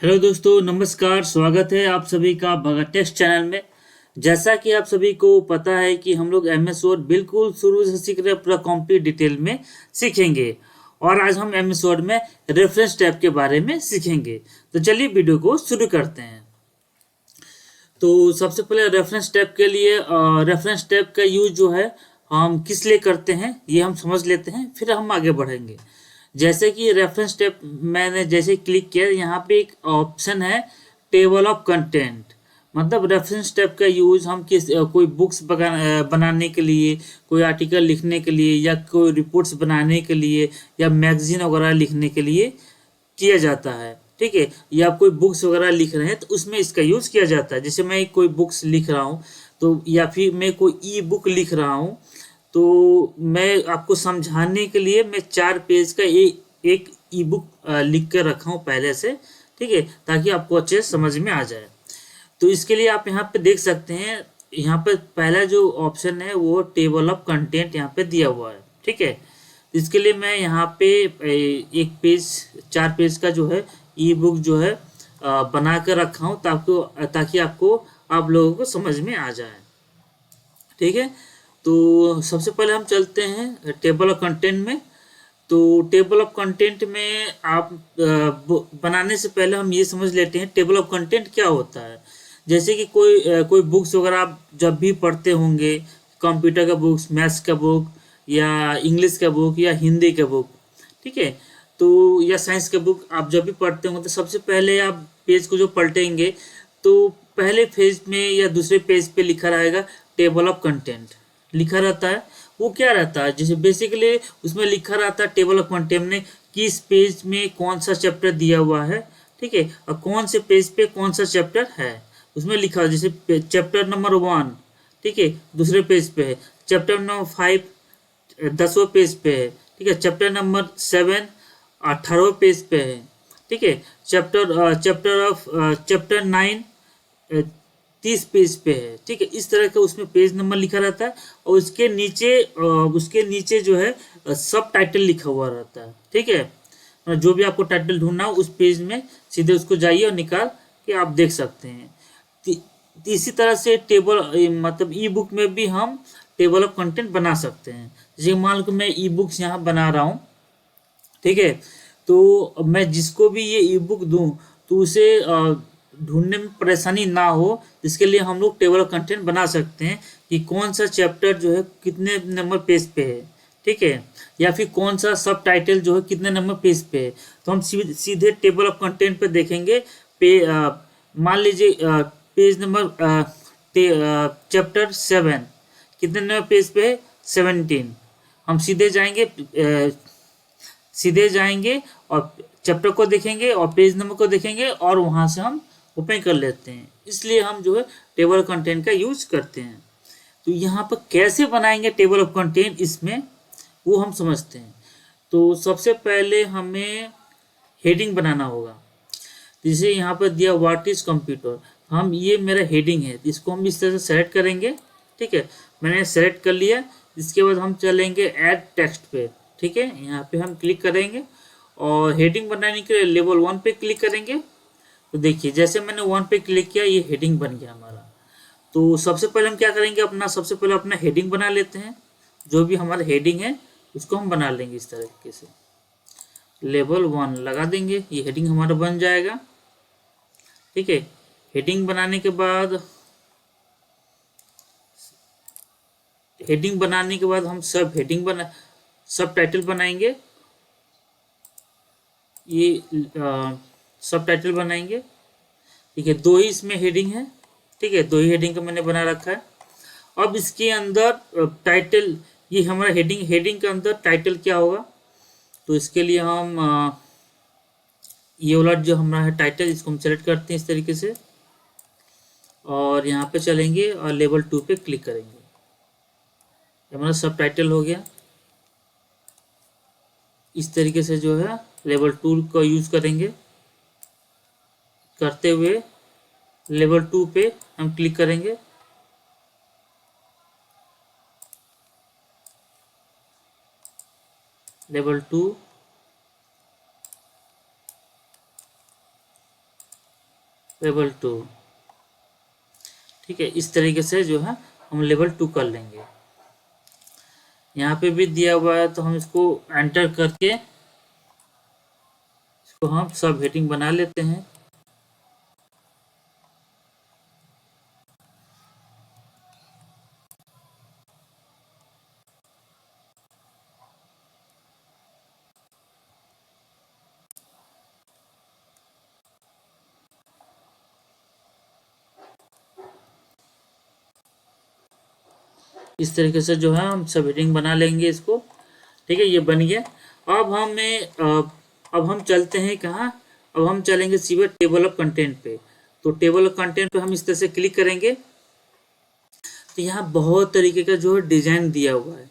Hello दोस्तों, नमस्कार। स्वागत है आप सभी का भगत टेस्ट चैनल में। जैसा कि आप सभी को पता है कि हम लोग एमएस वर्ड बिल्कुल शुरू से सीख रहे हैं, पूरा कंप्लीट डिटेल में सीखेंगे। और आज हम एमएस वर्ड में रेफरेंस टैब के बारे में सीखेंगे। तो चलिए वीडियो को शुरू करते हैं। तो सबसे पहले रेफरेंस टैब के लिए रेफरेंस टैब का यूज जो है हम किस लिए करते हैं ये हम समझ लेते हैं, फिर हम आगे बढ़ेंगे। जैसे कि रेफरेंस टैब मैंने जैसे क्लिक किया, यहाँ पे एक ऑप्शन है टेबल ऑफ कंटेंट। मतलब रेफरेंस टैब का यूज हम कोई बुक्स बनाने के लिए, कोई आर्टिकल लिखने के लिए, या कोई रिपोर्ट्स बनाने के लिए, या मैगजीन वगैरह लिखने के लिए किया जाता है। ठीक है, या आप कोई बुक्स वगैरह लिख रहे हैं तो उसमें इसका यूज किया जाता है। जैसे मैं कोई बुक्स लिख रहा हूँ, तो या फिर मैं कोई ई बुक लिख रहा हूँ, तो मैं आपको समझाने के लिए मैं 4 पेज का एक ई बुक लिख कर रखा हूँ पहले से। ठीक है, ताकि आपको अच्छे से समझ में आ जाए। तो इसके लिए आप यहाँ पे देख सकते हैं, यहाँ पे पहला जो ऑप्शन है वो टेबल ऑफ कंटेंट यहाँ पे दिया हुआ है। ठीक है, इसके लिए मैं यहाँ पे एक पेज 4 पेज का जो है ई बुक जो है बना कर रखा हूँ, ताकि आपको आप लोगों को समझ में आ जाए। ठीक है, तो सबसे पहले हम चलते हैं टेबल ऑफ कंटेंट में। तो टेबल ऑफ कंटेंट में आप बनाने से पहले हम ये समझ लेते हैं टेबल ऑफ कंटेंट क्या होता है। जैसे कि कोई बुक्स वगैरह आप जब भी पढ़ते होंगे, कंप्यूटर का बुक्स, मैथ्स का बुक, या इंग्लिश का बुक, या हिंदी का बुक। ठीक है, तो या साइंस का बुक आप जब भी पढ़ते होंगे, तो सबसे पहले आप पेज को जो पलटेंगे, तो पहले पेज में या दूसरे पेज पे लिखा रहेगा टेबल ऑफ कंटेंट लिखा रहता है। वो क्या रहता है, जैसे बेसिकली उसमें लिखा रहता है टेबल ऑफ कंटेंट में किस पेज में कौन सा चैप्टर दिया हुआ है। ठीक है, और कौन से पेज पे कौन सा चैप्टर है उसमें लिखा है। जैसे चैप्टर नंबर 1, ठीक है, दूसरे पेज पे है। चैप्टर नंबर 5 10वें पेज पे है। ठीक है, चैप्टर नंबर 7 18वें पेज पे है। ठीक है, चैप्टर 9 30 पेज पे है। ठीक है, इस तरह का उसमें पेज नंबर लिखा रहता है। और उसके नीचे जो है सब टाइटल लिखा हुआ रहता है। ठीक है, जो भी आपको टाइटल ढूंढना हो उस पेज में सीधे उसको जाइए और निकाल के आप देख सकते हैं। इसी तरह से मतलब ई बुक में भी हम टेबल ऑफ कंटेंट बना सकते हैं। जैसे मान लो कि मैं ई बुक्स यहाँ बना रहा हूँ। ठीक है, तो मैं जिसको भी ये ई बुक दूँ, तो उसे ढूंढने में परेशानी ना हो, इसके लिए हम लोग टेबल ऑफ कंटेंट बना सकते हैं कि कौन सा चैप्टर जो है कितने नंबर पेज पे है। ठीक है, या फिर कौन सा सब टाइटल जो है कितने नंबर पेज पे है। तो हम सीधे टेबल ऑफ कंटेंट पे देखेंगे। मान लीजिए पेज नंबर चैप्टर 7 कितने नंबर पेज पे है, 17। हम सीधे जाएंगे और चैप्टर को देखेंगे और पेज नंबर को देखेंगे, और वहां से हम ओपन कर लेते हैं। इसलिए हम जो है टेबल कंटेंट का यूज करते हैं। तो यहाँ पर कैसे बनाएंगे टेबल ऑफ कंटेंट इसमें, वो हम समझते हैं। तो सबसे पहले हमें हेडिंग बनाना होगा। जैसे यहाँ पर दिया व्हाट इज कंप्यूटर, हम ये मेरा हेडिंग है, इसको हम इस तरह से सेलेक्ट करेंगे। ठीक है, मैंने सेलेक्ट कर लिया। इसके बाद हम चलेंगे ऐड टेक्स्ट पे। ठीक है, यहाँ पे हम क्लिक करेंगे और हेडिंग बनाने के लिए लेवल 1 पे क्लिक करेंगे। तो देखिए, जैसे मैंने 1 पे क्लिक किया, ये हेडिंग बन गया हमारा। तो सबसे पहले हम क्या करेंगे, सबसे पहले अपना हेडिंग बना लेते हैं। जो भी हमारा हेडिंग है उसको हम बना लेंगे इस तरीके से। लेवल 1 लगा देंगे, ये हेडिंग हमारा बन जाएगा। ठीक है, हेडिंग बनाने के बाद हम सब टाइटल बनाएंगे। ये सब टाइटल बनाएंगे। ठीक है, 2 ही इसमें हेडिंग है। ठीक है, 2 ही हेडिंग का मैंने बना रखा है। अब इसके अंदर टाइटल, ये हमारा हेडिंग के अंदर टाइटल क्या होगा। तो इसके लिए हम ये वाला जो हमारा है टाइटल, इसको हम सेलेक्ट करते हैं इस तरीके से, और यहाँ पे चलेंगे और लेवल 2 पे क्लिक करेंगे। हमारा सब टाइटल हो गया। इस तरीके से जो है लेवल 2 का यूज करेंगे। करते हुए लेवल 2 पे हम क्लिक करेंगे। Level 2, level 2। ठीक है, इस तरीके से जो है हम लेवल 2 कर लेंगे। यहाँ पे भी दिया हुआ है तो हम इसको एंटर करके इसको हम सब हेडिंग बना लेते हैं। इस तरीके से जो है हम सब हेडिंग बना लेंगे इसको। ठीक है, ये बन गया। अब हमें अब हम चलते हैं कहाँ, अब हम चलेंगे सीधे टेबल ऑफ कंटेंट पे। तो टेबल ऑफ कंटेंट पे हम इस तरह से क्लिक करेंगे तो यहाँ बहुत तरीके का जो है डिजाइन दिया हुआ है।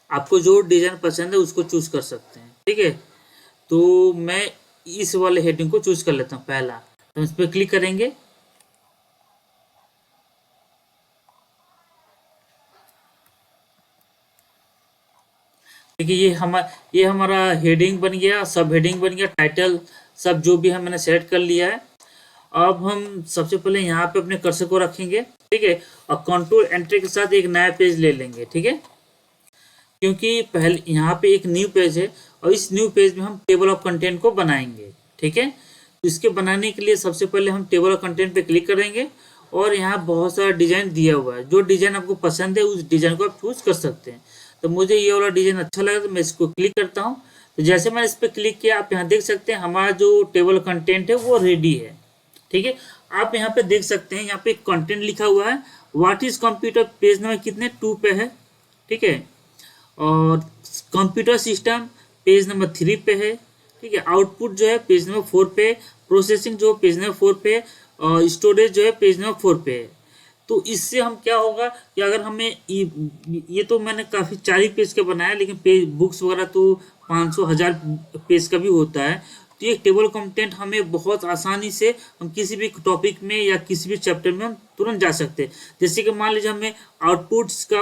आपको जो डिजाइन पसंद है उसको चूज कर सकते हैं। ठीक है, तो मैं इस वाले हेडिंग को चूज कर लेता हूँ पहला। तो इस पर क्लिक करेंगे। देखिए ये हमारा हेडिंग बन गया, सब हेडिंग बन गया, टाइटल सब जो भी है मैंने सेलेक्ट कर लिया है। अब हम सबसे पहले यहाँ पे अपने कर्सर को रखेंगे। ठीक है, और कंट्रोल एंटर के साथ एक नया पेज ले लेंगे। ठीक है, क्योंकि पहले यहाँ पे एक न्यू पेज है और इस न्यू पेज में हम टेबल ऑफ कंटेंट को बनाएंगे। ठीक है, तो इसके बनाने के लिए सबसे पहले हम टेबल ऑफ कंटेंट पे क्लिक करेंगे और यहाँ बहुत सारा डिजाइन दिया हुआ है। जो डिजाइन आपको पसंद है उस डिजाइन को आप चूज कर सकते हैं। तो मुझे ये वाला डिजाइन अच्छा लगा तो मैं इसको क्लिक करता हूँ। तो जैसे मैंने इस पर क्लिक किया आप यहाँ देख सकते हैं हमारा जो टेबल कंटेंट है वो रेडी है। ठीक है, आप यहाँ पे देख सकते हैं, यहाँ पे कंटेंट लिखा हुआ है what is computer, page number कितने 2 पे है। ठीक है, और कंप्यूटर सिस्टम पेज नंबर 3 पे है। ठीक है, आउटपुट जो है पेज नंबर 4 पे, प्रोसेसिंग जो पेज नंबर 4 पे, और स्टोरेज जो है पेज नंबर 4 पे है। तो इससे हम क्या होगा कि अगर हमें ये तो मैंने काफ़ी 4 ही पेज का बनाया, लेकिन पेज बुक्स वगैरह तो 500 1000 पेज का भी होता है। तो ये टेबल कंटेंट हमें बहुत आसानी से हम किसी भी टॉपिक में या किसी भी चैप्टर में हम तुरंत जा सकते हैं। जैसे कि मान लीजिए हमें आउटपुट्स का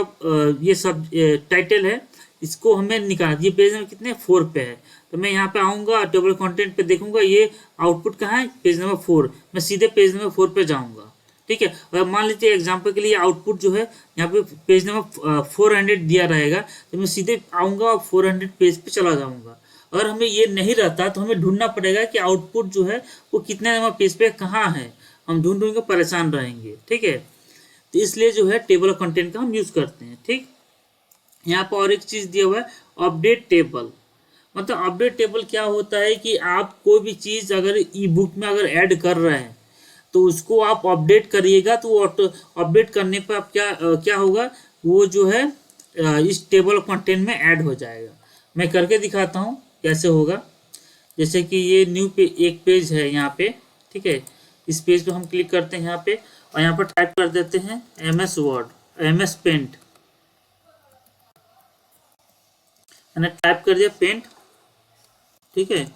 ये सब टाइटल है, इसको हमें निकालना, ये पेज नंबर कितने 4 पे है। तो मैं यहाँ पे आऊँगा टेबल कंटेंट पे देखूंगा ये आउटपुट कहाँ है, पेज नंबर 4। मैं सीधे पेज नंबर 4 पे जाऊँगा। ठीक है, और मान लीजिए एग्जाम्पल के लिए आउटपुट जो है यहाँ पे पेज नंबर 400 दिया रहेगा, तो मैं सीधे आऊँगा और 400 पेज पे चला जाऊँगा। अगर हमें ये नहीं रहता तो हमें ढूंढना पड़ेगा कि आउटपुट जो है वो कितने नंबर पेज पे कहाँ है, हम ढूंढ ढूंढ के परेशान रहेंगे। ठीक है, तो इसलिए जो है टेबल ऑफ कंटेंट का हम यूज करते हैं। ठीक, यहाँ पर और एक चीज दिया हुआ है अपडेट टेबल। मतलब अपडेट टेबल क्या होता है कि आप कोई भी चीज अगर ई बुक में अगर ऐड कर रहे हैं तो उसको आप अपडेट करिएगा, तो वो अपडेट करने पर आप क्या होगा, वो जो है इस टेबल कंटेंट में ऐड हो जाएगा। मैं करके दिखाता हूँ कैसे होगा। जैसे कि ये न्यू पे एक पेज है यहाँ पे। ठीक है, इस पेज को हम क्लिक करते हैं यहाँ पे और यहाँ पर टाइप कर देते हैं MS वर्ड, MS पेंट। मैंने टाइप कर दिया पेंट। ठीक है,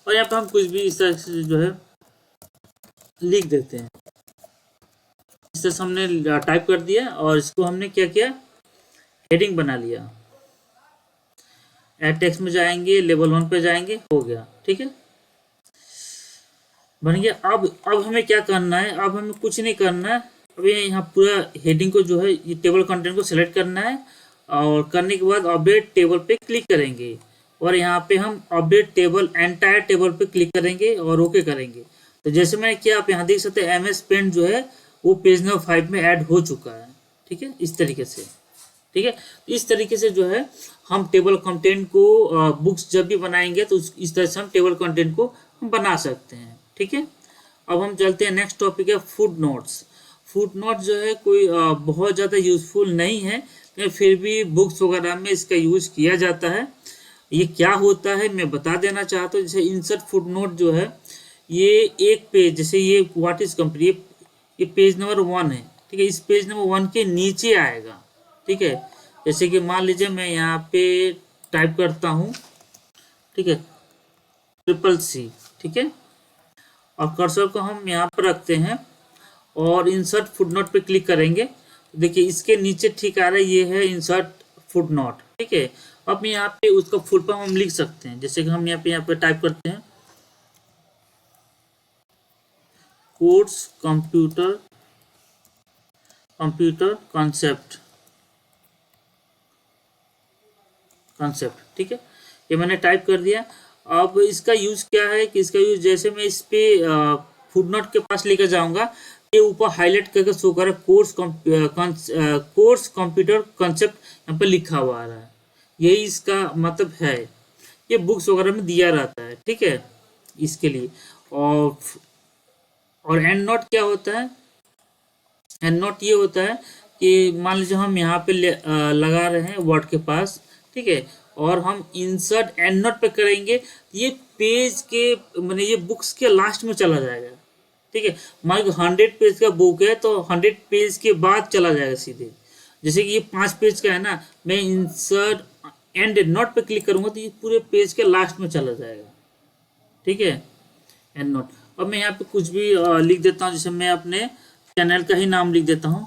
और यहाँ पे हम कुछ भी इस तरह से जो है लिख देते हैं। इस तरह से हमने टाइप कर दिया और इसको हमने क्या किया, हेडिंग बना लिया। एड टेक्स्ट में जाएंगे, लेवल 1 पे जाएंगे, हो गया। ठीक है, बन गया। अब हमें क्या करना है, अब हमें कुछ नहीं करना है। अब ये यहाँ पूरा हेडिंग को जो है ये टेबल कंटेंट को सिलेक्ट करना है और करने के बाद अपडेट टेबल पे क्लिक करेंगे और यहाँ पे हम अपडेट टेबल एंटायर टेबल पे क्लिक करेंगे और ओके करेंगे। तो जैसे मैंने किया आप यहाँ देख सकते हैं MS पेंट जो है वो पेज नंबर 5 में ऐड हो चुका है। ठीक है, इस तरीके से। ठीक है, इस तरीके से जो है हम टेबल कंटेंट को बुक्स जब भी बनाएंगे तो इस तरह से हम टेबल कंटेंट को हम बना सकते हैं। ठीक है, अब हम चलते हैं नेक्स्ट टॉपिक है फुट नोट्स। फुट नोट जो है कोई बहुत ज़्यादा यूजफुल नहीं है, लेकिन फिर भी बुक्स वगैरह में इसका यूज किया जाता है। ये क्या होता है मैं बता देना चाहता हूँ। जैसे इंसर्ट फुट नोट जो है ये एक पेज, जैसे ये व्हाट इज कंप्लीट, ये पेज नंबर 1 है। ठीक है, इस पेज नंबर 1 के नीचे आएगा। ठीक है, जैसे कि मान लीजिए मैं यहाँ पे टाइप करता हूँ। ठीक है, CCC। ठीक है, और कर्सर को हम यहाँ पर रखते हैं और इंसर्ट फुटनोट पे क्लिक करेंगे। देखिए इसके नीचे ठीक आ रहा है, ये है इंसर्ट फुटनोट। ठीक है, अब यहाँ पे उसका फुल फॉर्म हम लिख सकते हैं। जैसे कि हम यहाँ पे टाइप करते हैं कोर्स कंप्यूटर कॉन्सेप्ट ठीक है, ये मैंने टाइप कर दिया। अब इसका यूज क्या है कि इसका यूज जैसे मैं इस पे फुटनोट के पास लेकर जाऊंगा, ये ऊपर हाईलाइट करके शो कर कोर्स कंप्यूटर कॉन्सेप्ट यहाँ पे लिखा हुआ आ रहा है। यही इसका मतलब है, ये बुक्स वगैरह में दिया रहता है, ठीक है, इसके लिए। और एंड नोट क्या होता है? एंड नोट ये होता है कि मान लीजिए हम यहाँ पे लगा रहे हैं वर्ड के पास, ठीक है, और हम इंसर्ट एंड नोट पे करेंगे, ये पेज के मैंने ये बुक्स के लास्ट में चला जाएगा, ठीक है। मान लो 100 पेज का बुक है तो 100 पेज के बाद चला जाएगा सीधे। जैसे कि ये 5 पेज का है ना, मैं इंसर्ट एंड नोट पे क्लिक करूंगा तो ये पूरे पेज के लास्ट में चला जाएगा, ठीक है, एंड नोट। अब मैं यहाँ पे कुछ भी लिख देता हूँ, जैसे मैं अपने चैनल का ही नाम लिख देता हूँ,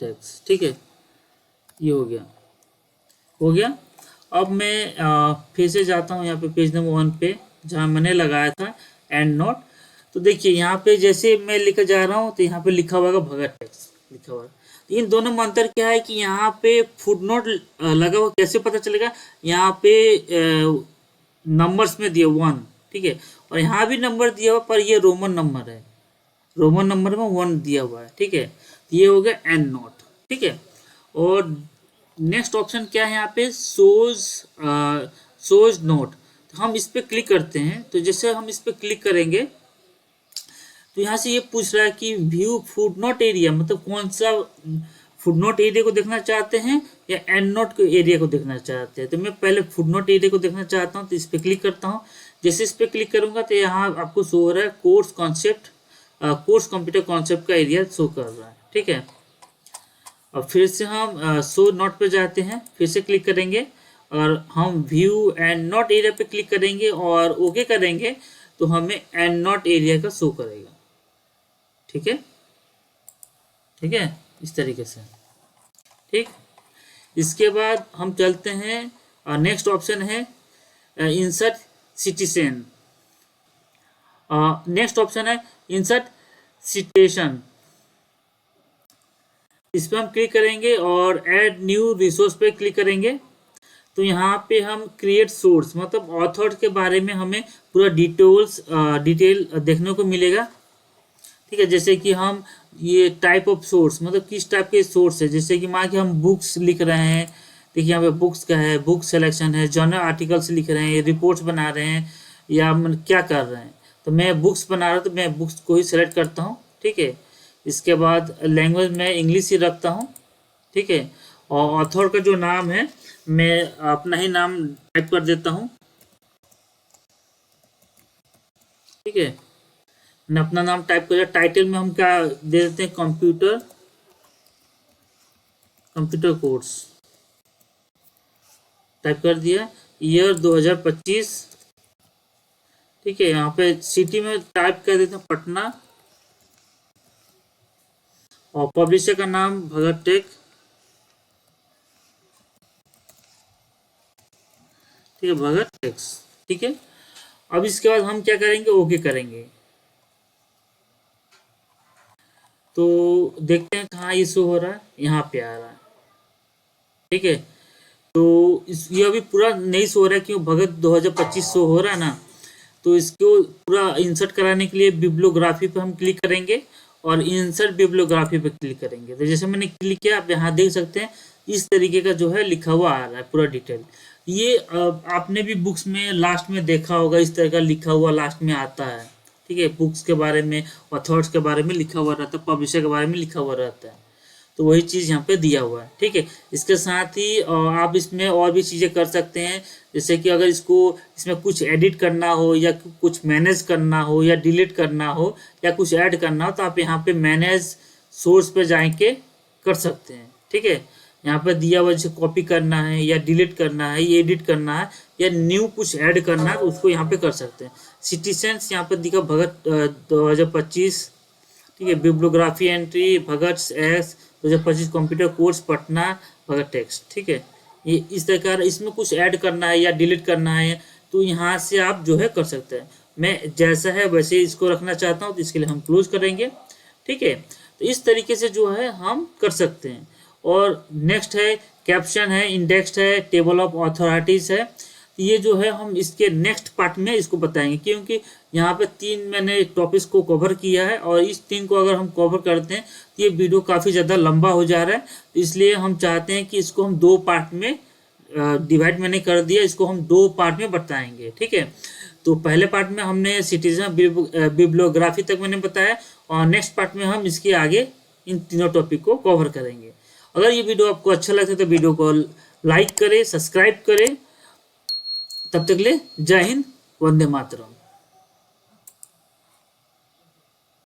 टेक्स्ट, ठीक है, ये हो गया। अब मैं फिर से जाता हूँ यहाँ पे पेज नंबर 1 पे जहाँ मैंने लगाया था एंड नोट। तो देखिए यहाँ पे जैसे मैं लेकर जा रहा हूँ तो यहाँ पे लिखा हुआ भगत टेक्स्ट लिखा हुआ है। तो इन दोनों में अंतर क्या है कि यहाँ पे फुटनोट लगा हुआ कैसे पता चलेगा? यहाँ पे नंबर्स में दिया 1, ठीक है, और यहाँ भी नंबर दिया हुआ पर ये रोमन नंबर है, रोमन नंबर में 1 दिया हुआ है, ठीक है। ये हो गया एंड नोट, ठीक है। और नेक्स्ट ऑप्शन क्या है यहाँ पे? सोज नोट। तो हम इस पे क्लिक करते हैं, तो जैसे हम इस पे क्लिक करेंगे तो यहाँ से ये पूछ रहा है कि व्यू फुटनोट एरिया, मतलब कौन सा फुटनोट एरिया को देखना चाहते हैं या एंड नोट के एरिया को देखना चाहते हैं। तो मैं पहले फुटनोट एरिया को देखना चाहता हूँ, तो इस पे क्लिक करता हूँ। जैसे इस पे क्लिक करूंगा तो यहाँ आपको शो हो रहा है कोर्स कंप्यूटर कॉन्सेप्ट का एरिया शो कर रहा है, ठीक है। और फिर से हम शो नोट पे जाते हैं, फिर से क्लिक करेंगे और हम व्यू एंड नोट एरिया पे क्लिक करेंगे और ओके करेंगे तो हमें एंड नोट एरिया का शो करेगा, ठीक है, ठीक है, इस तरीके से, ठीक। इसके बाद हम चलते हैं, नेक्स्ट ऑप्शन है इंसर्ट सिटिशन। नेक्स्ट ऑप्शन है इंसर्ट सिटेशन। इस पर हम क्लिक करेंगे और ऐड न्यू रिसोर्स पे क्लिक करेंगे। तो यहाँ पे हम क्रिएट सोर्स, मतलब ऑथर के बारे में हमें पूरा डिटेल देखने को मिलेगा, ठीक है। जैसे कि हम ये टाइप ऑफ सोर्स, मतलब किस टाइप के सोर्स है, जैसे कि मान के हम बुक्स लिख रहे हैं, देखिए यहाँ पे बुक्स का है, बुक सिलेक्शन है, जर्नल आर्टिकल्स लिख रहे हैं, रिपोर्ट्स बना रहे हैं या क्या कर रहे हैं। तो मैं बुक्स बना रहा हूँ तो मैं बुक्स को ही सेलेक्ट करता हूँ, ठीक है। इसके बाद लैंग्वेज में इंग्लिश ही रखता हूँ, ठीक है। और ऑथर का जो नाम है मैं अपना ही नाम टाइप कर देता हूँ, ठीक है। मैंने अपना नाम टाइप कर दिया। टाइटल में हम क्या दे देते हैं? कंप्यूटर कोर्स टाइप कर दिया। ईयर 2025, ठीक है। यहाँ पे सिटी में टाइप कर देते हैं पटना और पब्लिशर का नाम भगत टेक, ठीक है, भगत टेक्स, ठीक है। अब इसके बाद हम क्या करेंगे? ओके करेंगे। तो देखते हैं कहाँ इशू हो रहा है, यहाँ पे आ रहा है, ठीक है। तो ये अभी पूरा नहीं शो हो रहा है क्यों? भगत 2025 शो हो रहा है ना। तो इसको पूरा इंसर्ट कराने के लिए बिब्लियोग्राफी पे हम क्लिक करेंगे और इंसर्ट बिब्लियोग्राफी पे क्लिक करेंगे। तो जैसे मैंने क्लिक किया, आप यहाँ देख सकते हैं इस तरीके का जो है लिखा हुआ आ रहा है पूरा डिटेल। ये आपने भी बुक्स में लास्ट में देखा होगा, इस तरह का लिखा हुआ लास्ट में आता है, ठीक है। बुक्स के बारे में, ऑथर्स के बारे में लिखा हुआ रहता है, पब्लिशर के बारे में लिखा हुआ रहता है। तो वही चीज़ यहाँ पे दिया हुआ है, ठीक है। इसके साथ ही आप इसमें और भी चीज़ें कर सकते हैं, जैसे कि अगर इसमें कुछ एडिट करना हो या कुछ मैनेज करना हो या डिलीट करना हो या कुछ ऐड करना हो तो आप यहाँ पे मैनेज सोर्स पे जाके कर सकते हैं, ठीक है। यहाँ पे दिया हुआ जैसे कॉपी करना है या डिलीट करना है या एडिट करना है या न्यू कुछ ऐड करना है तो उसको यहाँ पे कर सकते हैं। सिटीजन्स यहाँ पे दिखा भगत 2025, ठीक है। बिब्लियोग्राफी एंट्री भगत एस 2025 कंप्यूटर कोर्स पटना भगत टेक्स्ट, ठीक है। ये इस तरह का इसमें कुछ ऐड करना है या डिलीट करना है तो यहाँ से आप जो है कर सकते हैं। मैं जैसा है वैसे ही इसको रखना चाहता हूँ, तो इसके लिए हम क्लोज करेंगे। ठीक है, तो इस तरीके से जो है हम कर सकते हैं। और नेक्स्ट है कैप्शन है, इंडेक्स है, टेबल ऑफ अथॉरिटीज़ है। ये जो है हम इसके नेक्स्ट पार्ट में इसको बताएंगे, क्योंकि यहाँ पे 3 मैंने टॉपिक्स को कवर किया है और इस 3 को अगर हम कवर करते हैं तो ये वीडियो काफ़ी ज़्यादा लंबा हो जा रहा है। तो इसलिए हम चाहते हैं कि इसको हम 2 पार्ट में डिवाइड मैंने कर दिया, इसको हम 2 पार्ट में बताएंगे। ठीक है, तो पहले पार्ट में हमने सिटीजन बिब्लियोग्राफी तक मैंने बताया, और नेक्स्ट पार्ट में हम इसके आगे इन तीनों टॉपिक को कवर करेंगे। अगर ये वीडियो आपको अच्छा लगता है तो वीडियो को लाइक करें, सब्सक्राइब करें। तब तक ले जय हिंद, वंदे मातरम।